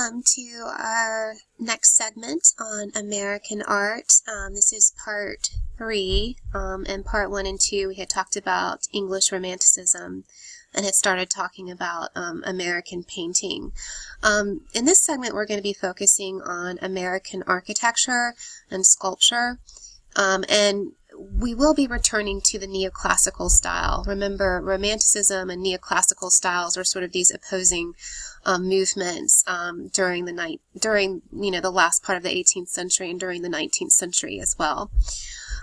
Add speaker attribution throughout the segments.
Speaker 1: Welcome to our next segment on American art. This is part 3. In part 1 and 2 we had talked about English Romanticism and had started talking about American painting. In this segment we're going to be focusing on American architecture and sculpture, and we will be returning to the neoclassical style. Remember, Romanticism and neoclassical styles are sort of these opposing movements during the last part of the 18th century and during the 19th century as well.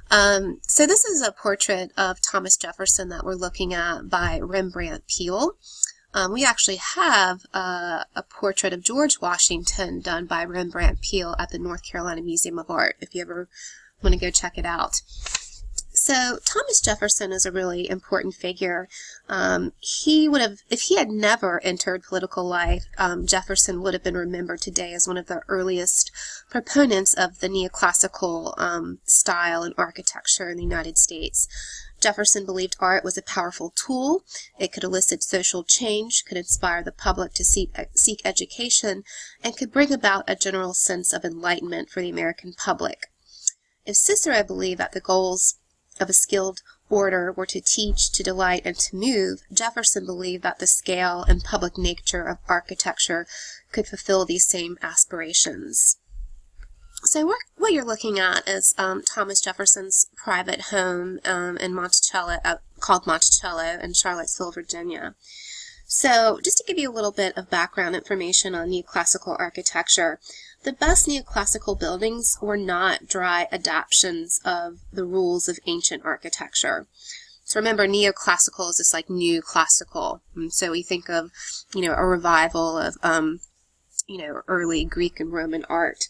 Speaker 1: So this is a portrait of Thomas Jefferson that we're looking at by Rembrandt Peale. We actually have a portrait of George Washington done by Rembrandt Peale at the North Carolina Museum of Art, if you ever want to go check it out. So Thomas Jefferson is a really important figure. If he had never entered political life, Jefferson would have been remembered today as one of the earliest proponents of the neoclassical style and architecture in the United States. Jefferson believed art was a powerful tool. It could elicit social change, could inspire the public to seek education, and could bring about a general sense of enlightenment for the American public. If Cicero believed that the goals of a skilled order were to teach, to delight, and to move, Jefferson believed that the scale and public nature of architecture could fulfill these same aspirations. So what you're looking at is Thomas Jefferson's private home in Monticello, called Monticello in Charlottesville, Virginia. So just to give you a little bit of background information on neoclassical architecture, the best neoclassical buildings were not dry adaptations of the rules of ancient architecture. So remember, neoclassical is just like new classical. And so we think of, a revival of, early Greek and Roman art.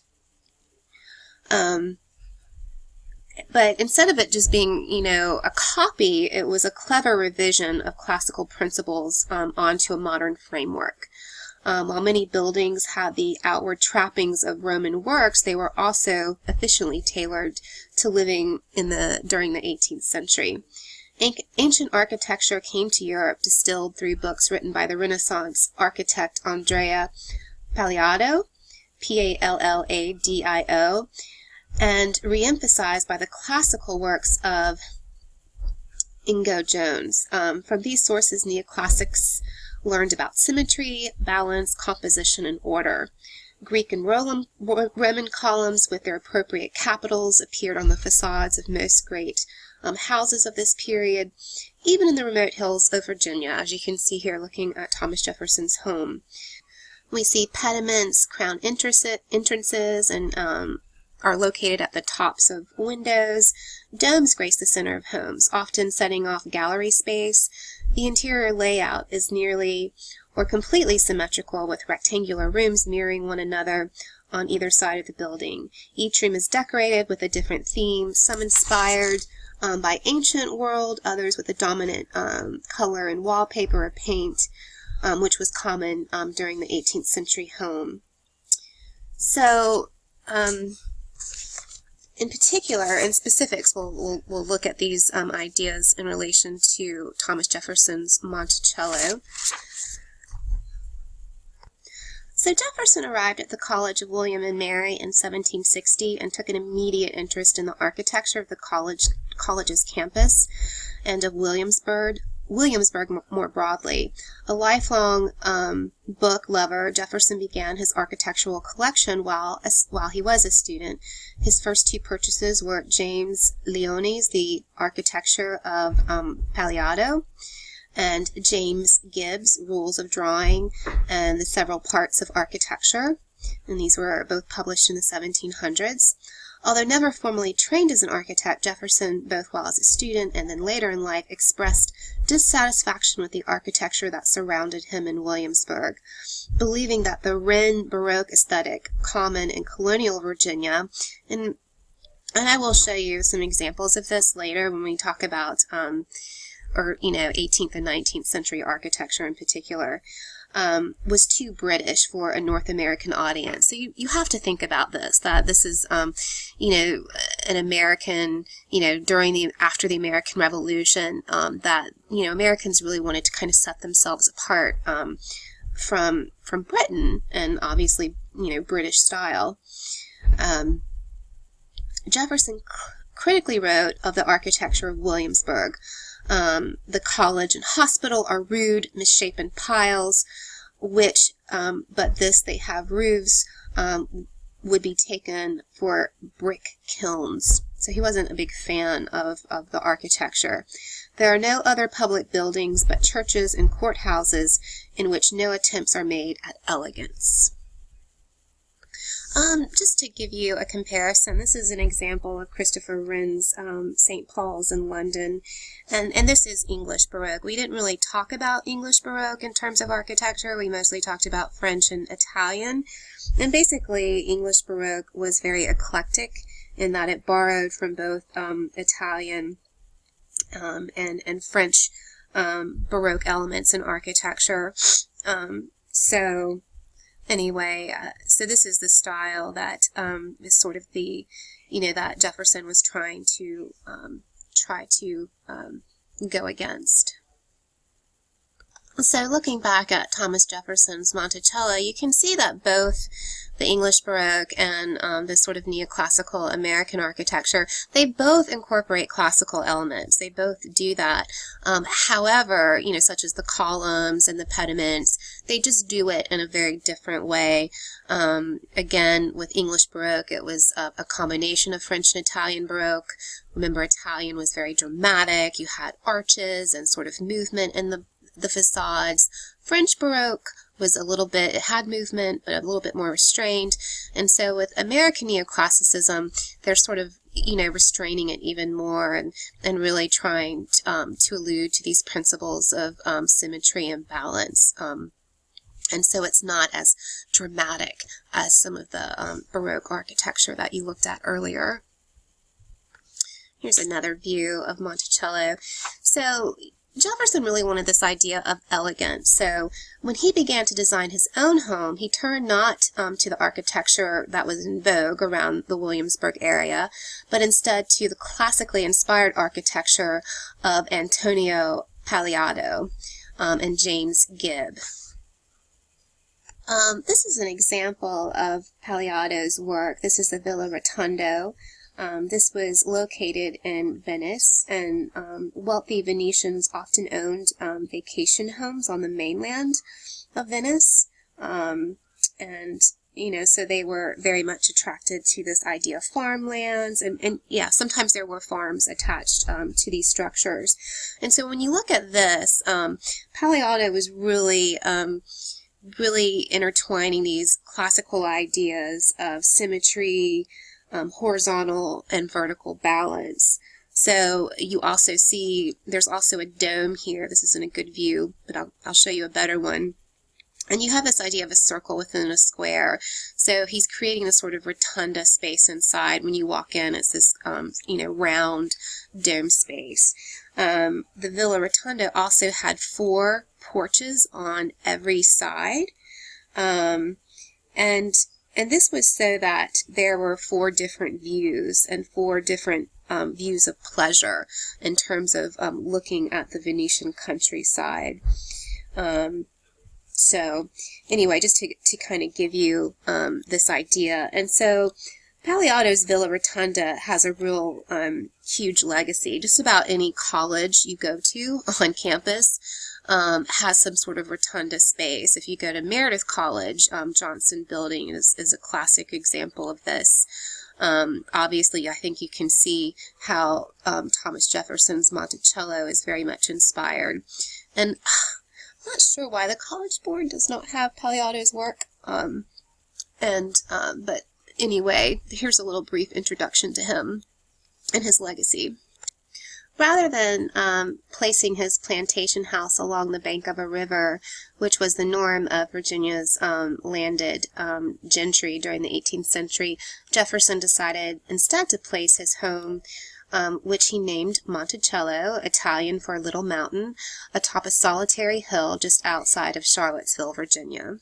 Speaker 1: But instead of it just being, a copy, it was a clever revision of classical principles onto a modern framework. While many buildings had the outward trappings of Roman works, they were also efficiently tailored to living during the 18th century. Ancient architecture came to Europe distilled through books written by the Renaissance architect Andrea Palladio, Palladio, and re-emphasized by the classical works of Inigo Jones. From these sources, neoclassics learned about symmetry, balance, composition, and order. Greek and Roman columns with their appropriate capitals appeared on the facades of most great houses of this period, even in the remote hills of Virginia, as you can see here looking at Thomas Jefferson's home. We see pediments, crown entrances, and are located at the tops of windows. Domes grace the center of homes, often setting off gallery space. The interior layout is nearly or completely symmetrical, with rectangular rooms mirroring one another on either side of the building. Each room is decorated with a different theme, some inspired by ancient world, others with a dominant color in wallpaper or paint, which was common during the 18th century home. So, in particular, in specifics, we'll look at these ideas in relation to Thomas Jefferson's Monticello. So Jefferson arrived at the College of William and Mary in 1760 and took an immediate interest in the architecture of the college's campus and of Williamsburg more broadly. A lifelong book lover, Jefferson began his architectural collection while he was a student. His first 2 purchases were James Leone's The Architecture of Palladio and James Gibbs' Rules of Drawing and the Several Parts of Architecture, and these were both published in the 1700s. Although never formally trained as an architect, Jefferson, both while as a student and then later in life, expressed dissatisfaction with the architecture that surrounded him in Williamsburg, believing that the Baroque aesthetic, common in colonial Virginia, and I will show you some examples of this later when we talk about 18th and 19th century architecture in particular, was too British for a North American audience. So you have to think about this, that this is, an American, after the American Revolution, that, Americans really wanted to kind of set themselves apart from Britain, and obviously, British style. Jefferson critically wrote of the architecture of Williamsburg. The college and hospital are rude, misshapen piles, which, but they have roofs, would be taken for brick kilns. So he wasn't a big fan of the architecture. There are no other public buildings but churches and courthouses in which no attempts are made at elegance. Just to give you a comparison, this is an example of Christopher Wren's St. Paul's in London, and this is English Baroque. We didn't really talk about English Baroque in terms of architecture. We mostly talked about French and Italian, and basically English Baroque was very eclectic in that it borrowed from both Italian and French Baroque elements in architecture. Anyway, so this is the style that is sort of the, that Jefferson was trying to go against. So looking back at Thomas Jefferson's Monticello, you can see that both the English Baroque and this sort of neoclassical American architecture, they both incorporate classical elements. They both do that. However, such as the columns and the pediments, they just do it in a very different way. Again, with English Baroque, it was a combination of French and Italian Baroque. Remember, Italian was very dramatic. You had arches and sort of movement in the facades. French Baroque was it had movement, but a little bit more restrained. And so with American neoclassicism, they're sort of, restraining it even more and really trying to allude to these principles of symmetry and balance. And so it's not as dramatic as some of the Baroque architecture that you looked at earlier. Here's another view of Monticello. So Jefferson really wanted this idea of elegance. So when he began to design his own home, he turned not to the architecture that was in vogue around the Williamsburg area, but instead to the classically inspired architecture of Antonio Pagliado and James Gibb. This is an example of Pagliado's work. This is the Villa Rotundo. This was located in Venice, and wealthy Venetians often owned vacation homes on the mainland of Venice. So they were very much attracted to this idea of farmlands, and sometimes there were farms attached to these structures. And so when you look at this, Pagliado was really intertwining these classical ideas of symmetry, horizontal and vertical balance. So you also see there's also a dome here. This isn't a good view, but I'll show you a better one. And you have this idea of a circle within a square. So he's creating this sort of rotunda space inside. When you walk in, it's this round dome space. The Villa Rotundo also had 4 porches on every side. And this was so that there were 4 different views and 4 different views of pleasure in terms of looking at the Venetian countryside. So anyway, just to kind of give you this idea. And so Pagliado's Villa Rotunda has a real huge legacy. Just about any college you go to on campus has some sort of rotunda space. If you go to Meredith College, Johnson Building is a classic example of this. Obviously, I think you can see how Thomas Jefferson's Monticello is very much inspired. And I'm not sure why the College Board does not have Pagliado's work. But anyway, here's a little brief introduction to him and his legacy. Rather than placing his plantation house along the bank of a river, which was the norm of Virginia's landed gentry during the 18th century, Jefferson decided instead to place his home, which he named Monticello, Italian for Little Mountain, atop a solitary hill just outside of Charlottesville, Virginia.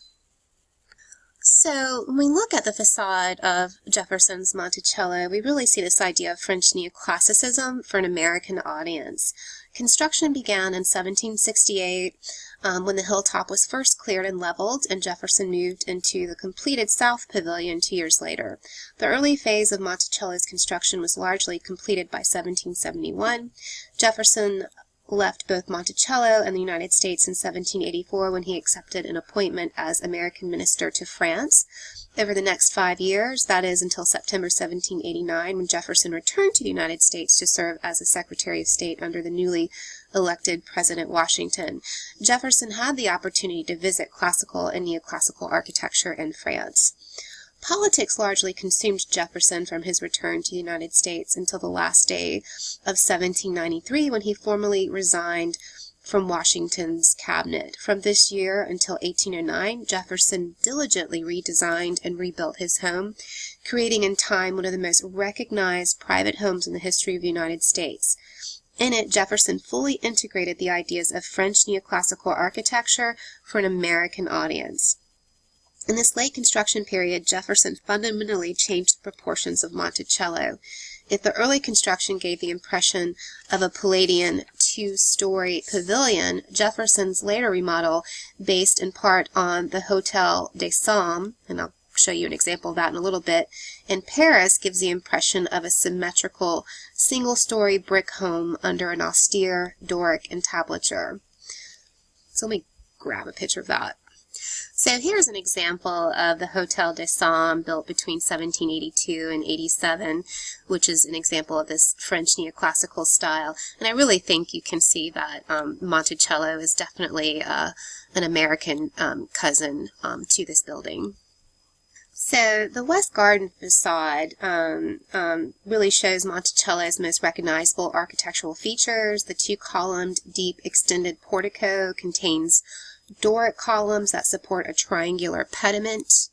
Speaker 1: So when we look at the facade of Jefferson's Monticello, we really see this idea of French neoclassicism for an American audience. Construction began in 1768 when the hilltop was first cleared and leveled, and Jefferson moved into the completed South Pavilion 2 years later. The early phase of Monticello's construction was largely completed by 1771. Jefferson left both Monticello and the United States in 1784 when he accepted an appointment as American minister to France. Over the next 5 years, that is until September 1789, when Jefferson returned to the United States to serve as a Secretary of State under the newly elected President Washington, Jefferson had the opportunity to visit classical and neoclassical architecture in France. Politics largely consumed Jefferson from his return to the United States until the last day of 1793, when he formally resigned from Washington's cabinet. From this year until 1809, Jefferson diligently redesigned and rebuilt his home, creating in time one of the most recognized private homes in the history of the United States. In it, Jefferson fully integrated the ideas of French neoclassical architecture for an American audience. In this late construction period, Jefferson fundamentally changed the proportions of Monticello. If the early construction gave the impression of a Palladian two-story pavilion, Jefferson's later remodel, based in part on the Hotel des Sommes, and I'll show you an example of that in a little bit, in Paris, gives the impression of a symmetrical single-story brick home under an austere Doric entablature. So let me grab a picture of that. So here's an example of the Hotel des Sommes, built between 1782 and 87, which is an example of this French neoclassical style. And I really think you can see that Monticello is definitely an American cousin to this building. So the West Garden facade really shows Monticello's most recognizable architectural features. The two-columned, deep, extended portico contains Doric columns that support a triangular pediment,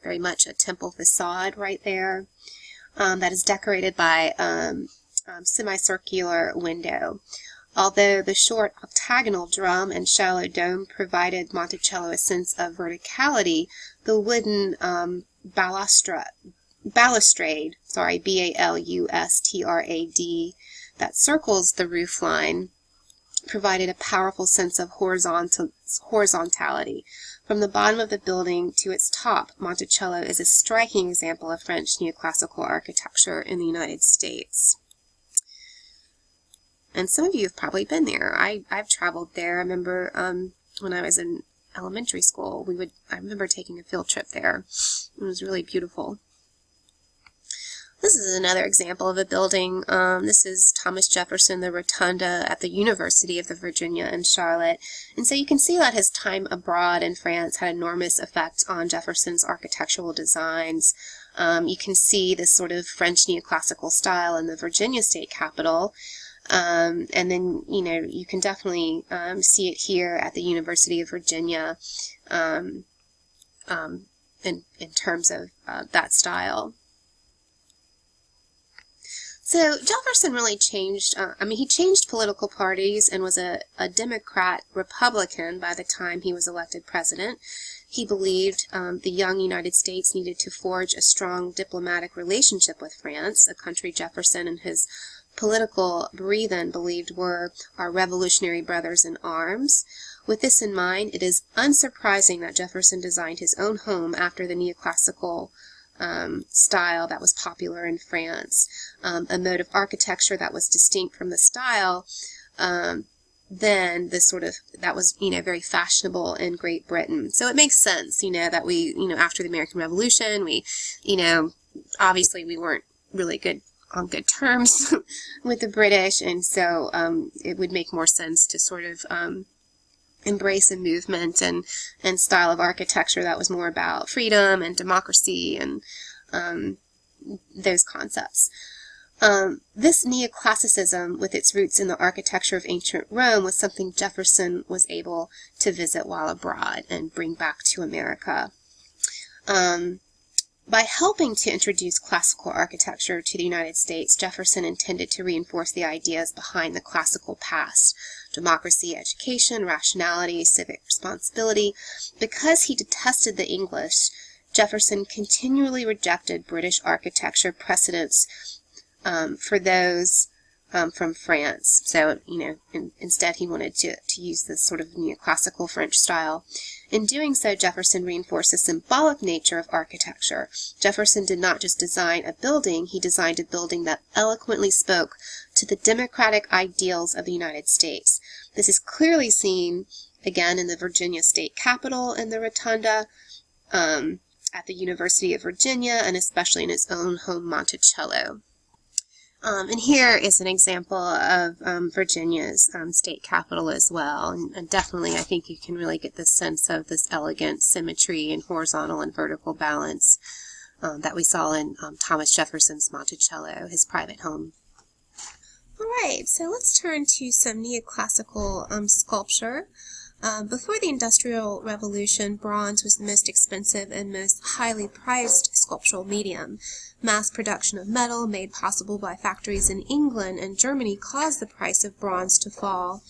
Speaker 1: very much a temple facade right there, that is decorated by semicircular window. Although the short octagonal drum and shallow dome provided Monticello a sense of verticality, the wooden balustrade, B-A-L-U-S-T-R-A-D, that circles the roof line, provided a powerful sense of horizontality. From the bottom of the building to its top, Monticello is a striking example of French neoclassical architecture in the United States. And some of you have probably been there. I've traveled there. I remember when I was in elementary school, I remember taking a field trip there. It was really beautiful. This is another example of a building. This is Thomas Jefferson, the Rotunda at the University of Virginia in Charlotte. And so you can see that his time abroad in France had enormous effect on Jefferson's architectural designs. You can see this sort of French neoclassical style in the Virginia state capitol. And then, you can definitely see it here at the University of Virginia in terms of that style. So Jefferson really changed, he changed political parties and was a Democrat-Republican by the time he was elected president. He believed the young United States needed to forge a strong diplomatic relationship with France, a country Jefferson and his political brethren believed were our revolutionary brothers in arms. With this in mind, it is unsurprising that Jefferson designed his own home after the neoclassical style that was popular in France, a mode of architecture that was distinct from the style then that was very fashionable in Great Britain. So it makes sense, that we, after the American Revolution, we, obviously we weren't really on good terms with the British, and so it would make more sense to sort of embrace a movement and style of architecture that was more about freedom and democracy and those concepts. This neoclassicism, with its roots in the architecture of ancient Rome, was something Jefferson was able to visit while abroad and bring back to America. By helping to introduce classical architecture to the United States, Jefferson intended to reinforce the ideas behind the classical past: democracy, education, rationality, civic responsibility. Because he detested the English, Jefferson continually rejected British architecture precedents for those from France. So, instead he wanted to use this sort of neoclassical French style. In doing so, Jefferson reinforced the symbolic nature of architecture. Jefferson did not just design a building, he designed a building that eloquently spoke to the democratic ideals of the United States. This is clearly seen, again, in the Virginia State Capitol and the Rotunda, at the University of Virginia, and especially in his own home, Monticello. And here is an example of Virginia's state capitol as well. And definitely, I think you can really get this sense of this elegant symmetry and horizontal and vertical balance that we saw in Thomas Jefferson's Monticello, his private home. All right, so let's turn to some neoclassical sculpture. Before the Industrial Revolution, bronze was the most expensive and most highly prized sculptural medium. Mass production of metal, made possible by factories in England and Germany, caused the price of bronze to fall,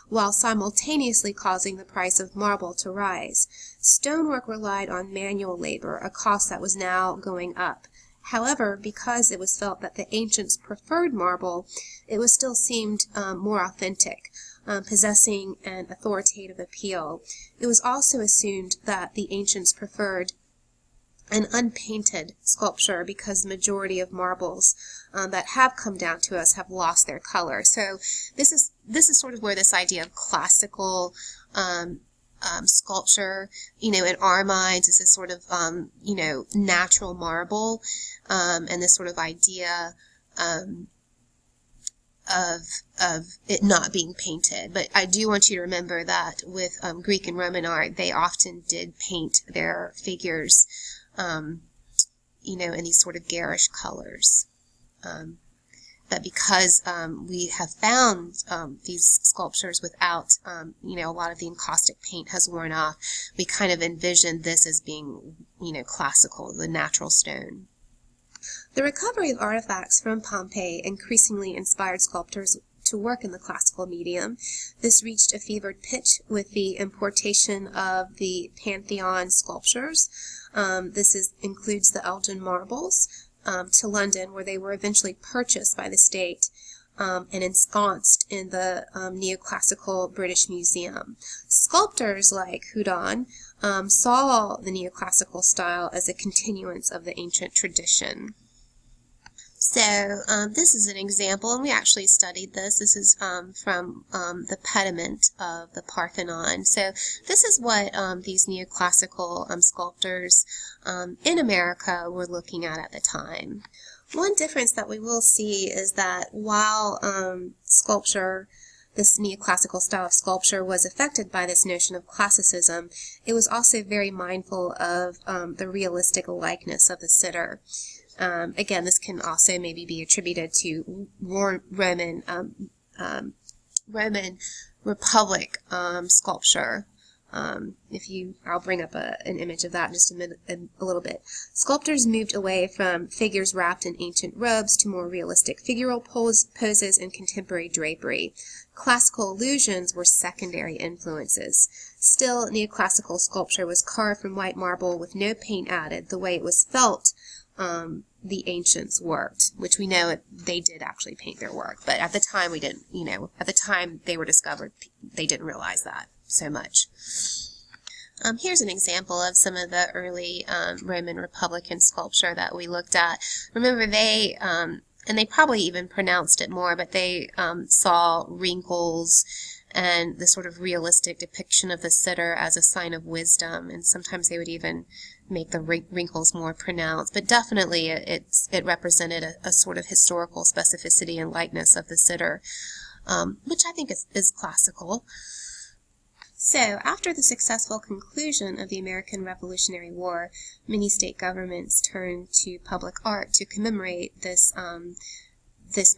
Speaker 1: while simultaneously causing the price of marble to rise. Stonework relied on manual labor, a cost that was now going up. However, because it was felt that the ancients preferred marble, it was still seemed more authentic, possessing an authoritative appeal. It was also assumed that the ancients preferred an unpainted sculpture because the majority of marbles that have come down to us have lost their color. So this is sort of where this idea of classical sculpture, in our minds is this sort of, natural marble, and this sort of idea of it not being painted. But I do want you to remember that with Greek and Roman art, they often did paint their figures, in these sort of garish colors. But because we have found these sculptures without, a lot of the encaustic paint has worn off, we kind of envision this as being, classical, the natural stone. The recovery of artifacts from Pompeii increasingly inspired sculptors to work in the classical medium. This reached a fevered pitch with the importation of the Pantheon sculptures. This includes the Elgin marbles to London, where they were eventually purchased by the state and ensconced in the neoclassical British Museum. Sculptors like Houdon saw the neoclassical style as a continuance of the ancient tradition. So this is an example, and we actually studied this. This is from the pediment of the Parthenon. So this is what these neoclassical sculptors in America were looking at the time. One difference that we will see is that while sculpture, this neoclassical style of sculpture, was affected by this notion of classicism, it was also very mindful of the realistic likeness of the sitter. Again, this can also maybe be attributed to Roman Republic sculpture. I'll bring up an image of that in just a little bit. Sculptors moved away from figures wrapped in ancient robes to more realistic figural poses and contemporary drapery. Classical illusions were secondary influences. Still, neoclassical sculpture was carved from white marble with no paint added, the way it was felt the ancients worked, which we know they did actually paint their work, but at the time we didn't, at the time they were discovered, they didn't realize that so much. Here's an example of some of the early Roman Republican sculpture that we looked at. Remember, they, and they probably even pronounced it more, but they saw wrinkles and the sort of realistic depiction of the sitter as a sign of wisdom, and sometimes they would even make the wrinkles more pronounced. But definitely it represented a sort of historical specificity and likeness of the sitter, which I think is classical. So, after the successful conclusion of the American Revolutionary War, many state governments turned to public art to commemorate this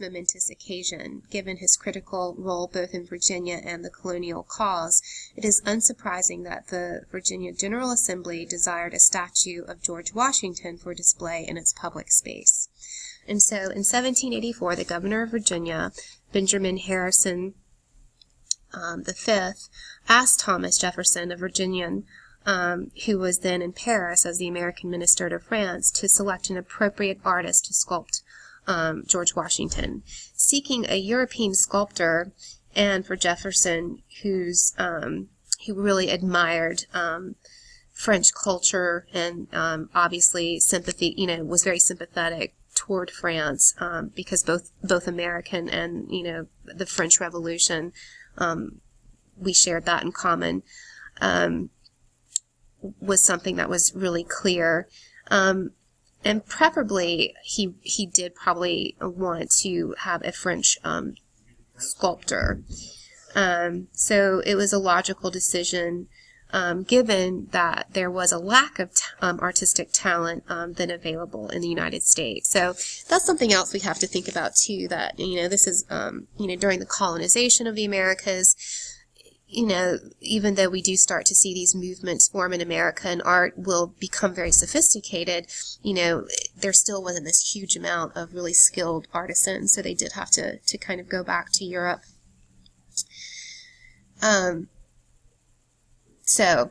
Speaker 1: momentous occasion. Given his critical role both in Virginia and the colonial cause, it is unsurprising that the Virginia General Assembly desired a statue of George Washington for display in its public space. And so, in 1784, the governor of Virginia, Benjamin Harrison V, asked Thomas Jefferson, a Virginian, who was then in Paris as the American minister to France, to select an appropriate artist to sculpt George Washington, seeking a European sculptor, and for Jefferson, who really admired French culture and obviously sympathy, was very sympathetic toward France, because both American and the French Revolution, we shared that in common, was something that was really clear. And preferably, he did probably want to have a French sculptor. So it was a logical decision, given that there was a lack of artistic talent then available in the United States. So that's something else we have to think about too, that, this is, during the colonization of the Americas, even though we do start to see these movements form in America and art will become very sophisticated, there still wasn't this huge amount of really skilled artisans, so they did have to kind of go back to Europe. So,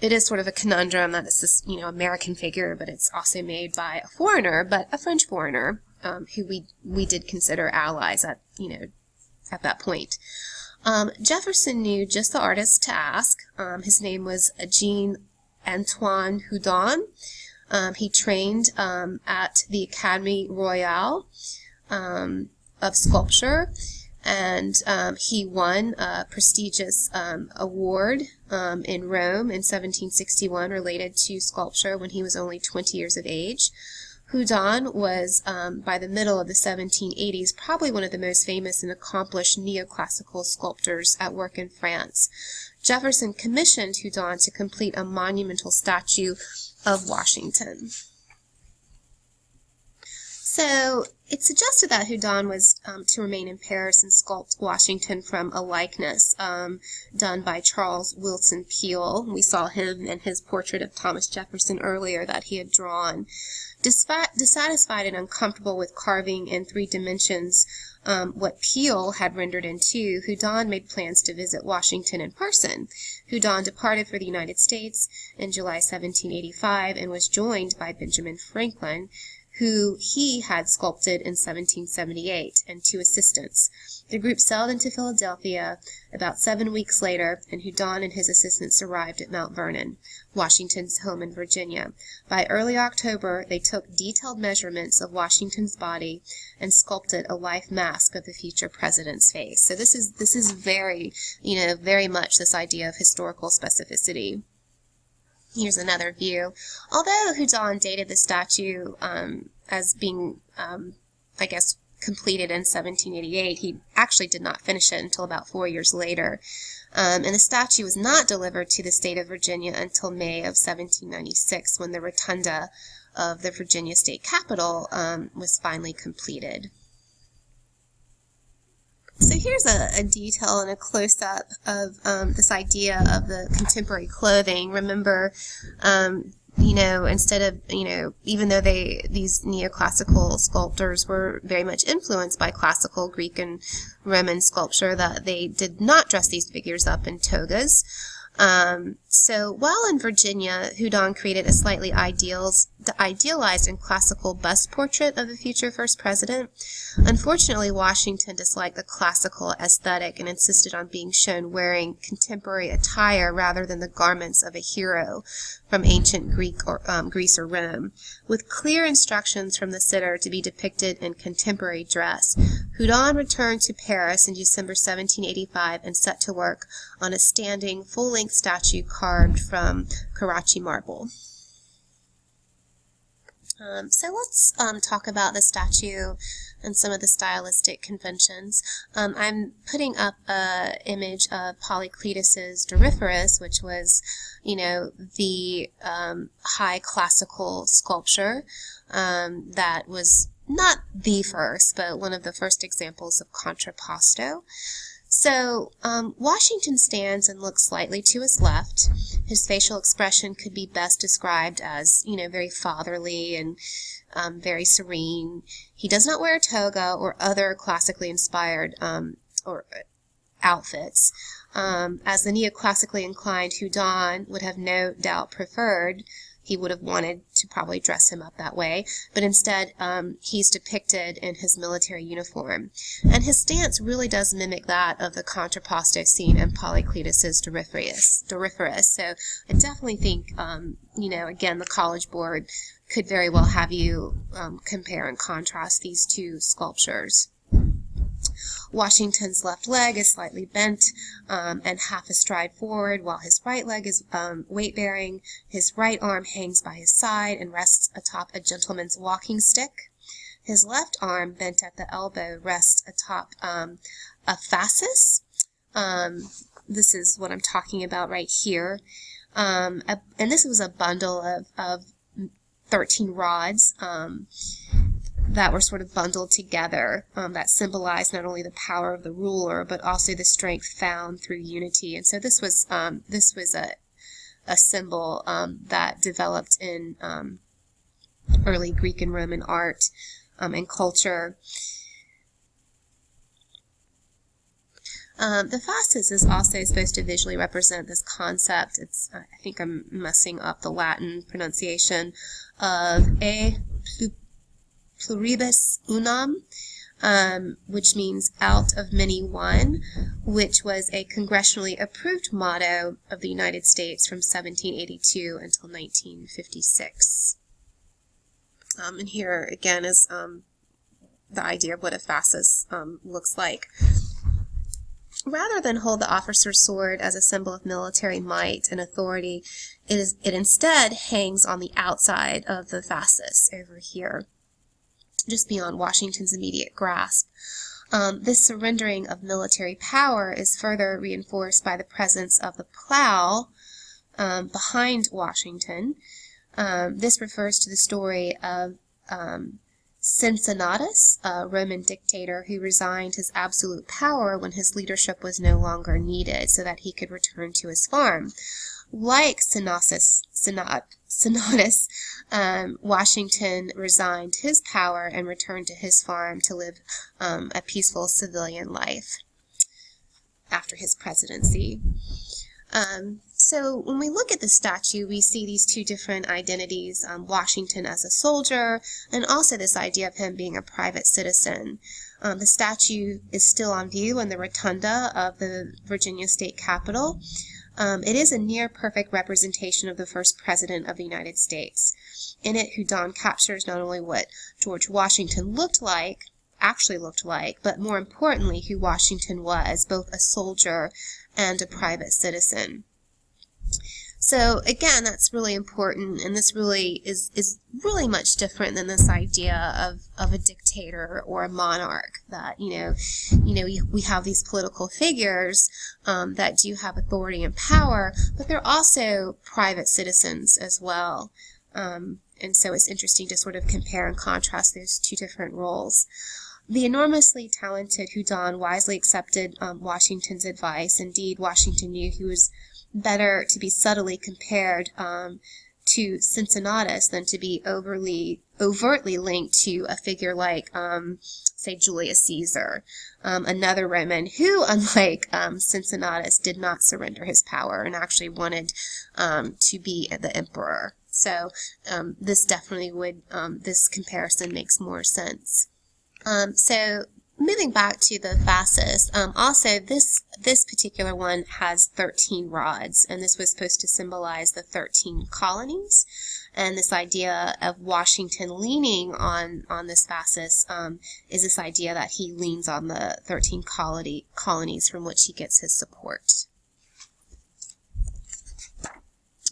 Speaker 1: it is sort of a conundrum that it's this, American figure, but it's also made by a foreigner, but a French foreigner, who we did consider allies at that point. Jefferson knew just the artist to ask. His name was Jean-Antoine Houdon. He trained at the Académie Royale of Sculpture, and he won a prestigious award in Rome in 1761 related to sculpture when he was only 20 years of age. Houdon was, by the middle of the 1780s, probably one of the most famous and accomplished neoclassical sculptors at work in France. Jefferson commissioned Houdon to complete a monumental statue of Washington. So it's suggested that Houdon was to remain in Paris and sculpt Washington from a likeness done by Charles Willson Peale. We saw him in his portrait of Thomas Jefferson earlier that he had drawn. Dissatisfied and uncomfortable with carving in 3 dimensions what Peale had rendered in 2, Houdon made plans to visit Washington in person. Houdon departed for the United States in July 1785 and was joined by Benjamin Franklin, who he had sculpted in 1778, and 2 assistants. The group sailed into Philadelphia about 7 weeks later, and Houdon and his assistants arrived at Mount Vernon, Washington's home in Virginia. By early October, they took detailed measurements of Washington's body and sculpted a life mask of the future president's face. So this is very, very much this idea of historical specificity. Here's another view. Although Houdon dated the statue as being, completed in 1788, he actually did not finish it until about 4 years later. And the statue was not delivered to the state of Virginia until May of 1796, when the rotunda of the Virginia state capitol was finally completed. So here's a detail and a close-up of this idea of the contemporary clothing. Remember, instead of, even though these neoclassical sculptors were very much influenced by classical Greek and Roman sculpture, that they did not dress these figures up in togas. So while in Virginia, Houdon created a slightly idealized and classical bust portrait of the future first president. Unfortunately, Washington disliked the classical aesthetic and insisted on being shown wearing contemporary attire rather than the garments of a hero from ancient Greece or Rome. With clear instructions from the sitter to be depicted in contemporary dress, Houdon returned to Paris in December 1785 and set to work on a standing, full-length statue carved from Karachi marble. So let's talk about the statue and some of the stylistic conventions. I'm putting up an image of Polycletus's Doryphorus, which was, the high classical sculpture that was not the first, but one of the first examples of contrapposto. So, Washington stands and looks slightly to his left. His facial expression could be best described as, very fatherly and very serene. He does not wear a toga or other classically inspired outfits. as the neoclassically inclined Houdon would have no doubt preferred. He would have wanted to probably dress him up that way, but instead he's depicted in his military uniform. And his stance really does mimic that of the contrapposto scene in Polycletus's Doryphorus. So I definitely think, again, the College Board could very well have you compare and contrast these two sculptures. Washington's left leg is slightly bent and half a stride forward, while his right leg is weight-bearing. His right arm hangs by his side and rests atop a gentleman's walking stick. His left arm, bent at the elbow, rests atop a fasces. This is what I'm talking about right here. And this was a bundle of 13 rods that were sort of bundled together that symbolized not only the power of the ruler but also the strength found through unity. And so this was a symbol that developed in early Greek and Roman art and culture. The fasces is also supposed to visually represent this concept. I think I'm messing up the Latin pronunciation of a pluribus unum, which means out of many one, which was a congressionally approved motto of the United States from 1782 until 1956. And here again is the idea of what a fasces looks like. Rather than hold the officer's sword as a symbol of military might and authority, it instead hangs on the outside of the fasces over here, just beyond Washington's immediate grasp. This surrendering of military power is further reinforced by the presence of the plow behind Washington. This refers to the story of Cincinnatus, a Roman dictator who resigned his absolute power when his leadership was no longer needed so that he could return to his farm. Like Cincinnatus, Washington resigned his power and returned to his farm to live a peaceful civilian life after his presidency. So when we look at the statue, we see these two different identities, Washington as a soldier, and also this idea of him being a private citizen. The statue is still on view in the rotunda of the Virginia State Capitol. It is a near-perfect representation of the first president of the United States. In it, Houdon captures not only what George Washington actually looked like, but more importantly, who Washington was, both a soldier and a private citizen. So again, that's really important, and this really is really much different than this idea of a dictator or a monarch. That we have these political figures that do have authority and power, but they're also private citizens as well. And so it's interesting to sort of compare and contrast those two different roles. The enormously talented Houdon wisely accepted Washington's advice. Indeed, Washington knew he was better to be subtly compared to Cincinnatus than to be overtly linked to a figure like, say, Julius Caesar, another Roman who, unlike Cincinnatus, did not surrender his power and actually wanted to be the emperor. So this definitely would, this comparison makes more sense. So moving back to the fasces, also this particular one has 13 rods, and this was supposed to symbolize the 13 colonies. And this idea of Washington leaning on this fasces is this idea that he leans on the 13 colonies from which he gets his support.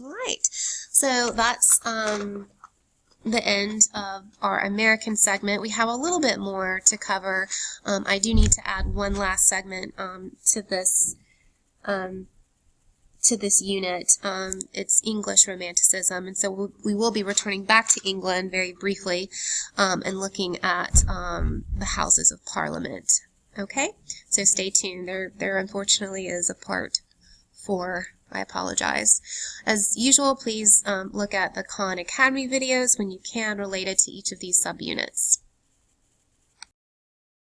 Speaker 1: All right, so that's the end of our American segment. We have a little bit more to cover. I do need to add one last segment to this unit. It's English Romanticism, and so we will be returning back to England very briefly and looking at the Houses of Parliament. Okay, so stay tuned. There unfortunately is a part 4. I apologize. As usual, please look at the Khan Academy videos when you can related to each of these subunits.